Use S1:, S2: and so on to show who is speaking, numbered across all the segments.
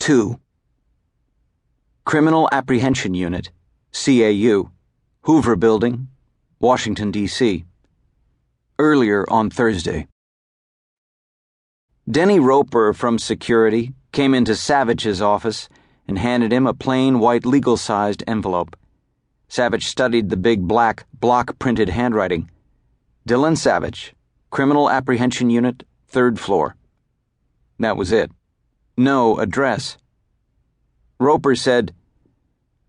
S1: 2. Criminal Apprehension Unit, CAU, Hoover Building, Washington, D.C. Earlier on Thursday. Denny Roper from security came into Savich's office and handed him a plain white legal-sized envelope. Savich studied the big black block-printed handwriting. Dillon Savich, Criminal Apprehension Unit, 3rd floor. That was it. No address. Roper said,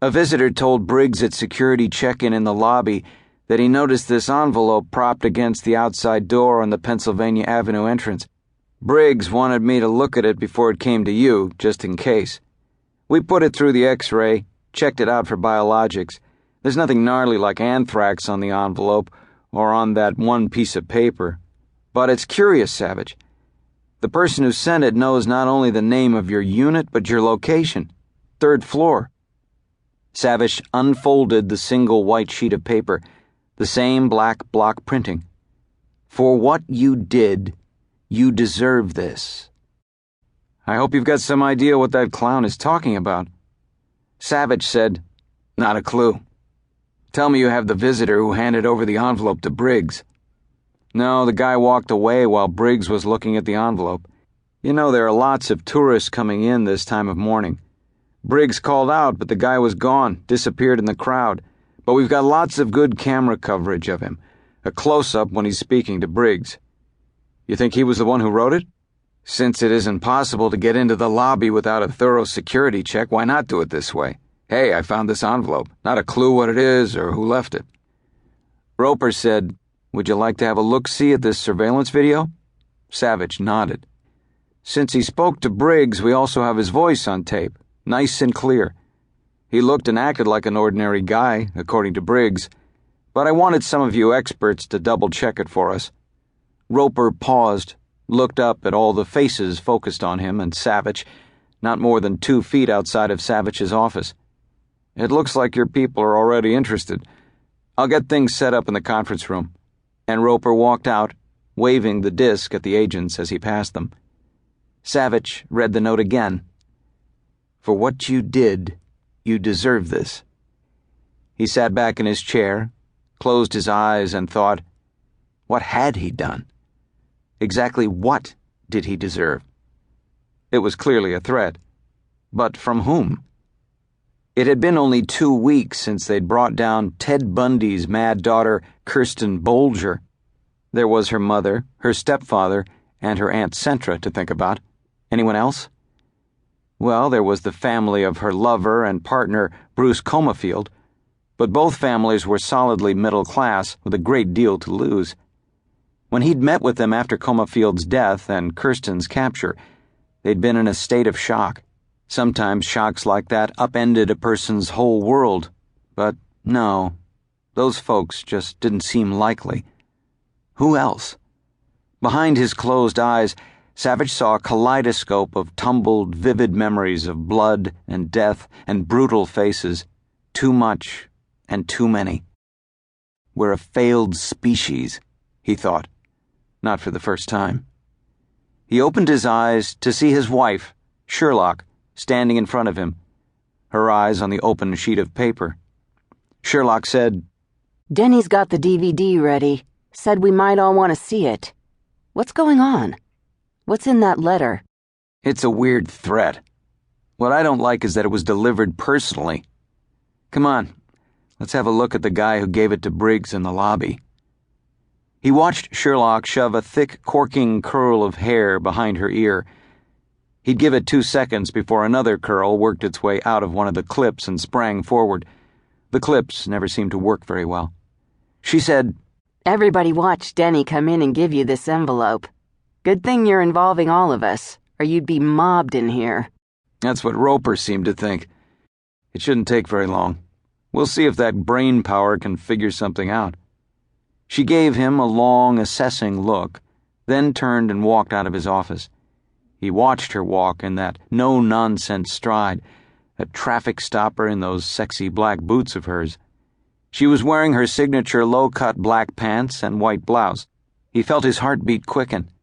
S1: "A visitor told Briggs at security check-in in the lobby that he noticed this envelope propped against the outside door on the Pennsylvania Avenue entrance. Briggs wanted me to look at it before it came to you, just in case. We put it through the X-ray, checked it out for biologics. There's nothing gnarly like anthrax on the envelope or on that one piece of paper. But it's curious, Savich. The person who sent it knows not only the name of your unit, but your location. 3rd floor. Savich unfolded the single white sheet of paper, the same black block printing. "For what you did, you deserve this." "I hope you've got some idea what that clown is talking about." Savich said, "Not a clue. Tell me you have the visitor who handed over the envelope to Briggs." "No, the guy walked away while Briggs was looking at the envelope. You know, there are lots of tourists coming in this time of morning. Briggs called out, but the guy was gone, disappeared in the crowd. But we've got lots of good camera coverage of him, a close-up when he's speaking to Briggs." "You think he was the one who wrote it?" "Since it isn't possible to get into the lobby without a thorough security check, why not do it this way? Hey, I found this envelope. Not a clue what it is or who left it." Roper said, "Would you like to have a look-see at this surveillance video?" Savich nodded. "Since he spoke to Briggs, we also have his voice on tape, nice and clear. He looked and acted like an ordinary guy, according to Briggs, but I wanted some of you experts to double-check it for us." Roper paused, looked up at all the faces focused on him and Savich, not more than 2 feet outside of Savich's office. "It looks like your people are already interested. I'll get things set up in the conference room." And Roper walked out, waving the disc at the agents as he passed them. Savich read the note again. "For what you did, you deserve this." He sat back in his chair, closed his eyes, and thought, what had he done? Exactly what did he deserve? It was clearly a threat. But from whom? It had been only 2 weeks since they'd brought down Ted Bundy's mad daughter, Kirsten Bolger. There was her mother, her stepfather, and her Aunt Centra to think about. Anyone else? Well, there was the family of her lover and partner, Bruce Comafield, but both families were solidly middle class with a great deal to lose. When he'd met with them after Comafield's death and Kirsten's capture, they'd been in a state of shock. Sometimes shocks like that upended a person's whole world. But no, those folks just didn't seem likely. Who else? Behind his closed eyes, Savich saw a kaleidoscope of tumbled, vivid memories of blood and death and brutal faces. Too much and too many. "We're a failed species," he thought, not for the first time. He opened his eyes to see his wife, Sherlock, standing in front of him, her eyes on the open sheet of paper. Sherlock said,
S2: "Denny's got the DVD ready. Said we might all want to see it. What's going on? What's in that letter?"
S1: "It's a weird threat. What I don't like is that it was delivered personally. Come on, let's have a look at the guy who gave it to Briggs in the lobby." He watched Sherlock shove a thick, corking curl of hair behind her ear. He'd give it 2 seconds before another curl worked its way out of one of the clips and sprang forward. The clips never seemed to work very well. She said,
S2: "Everybody watched Denny come in and give you this envelope. Good thing you're involving all of us, or you'd be mobbed in here."
S1: That's what Roper seemed to think. It shouldn't take very long. We'll see if that brain power can figure something out. She gave him a long, assessing look, then turned and walked out of his office. He watched her walk in that no-nonsense stride, a traffic stopper in those sexy black boots of hers. She was wearing her signature low-cut black pants and white blouse. He felt his heartbeat quicken.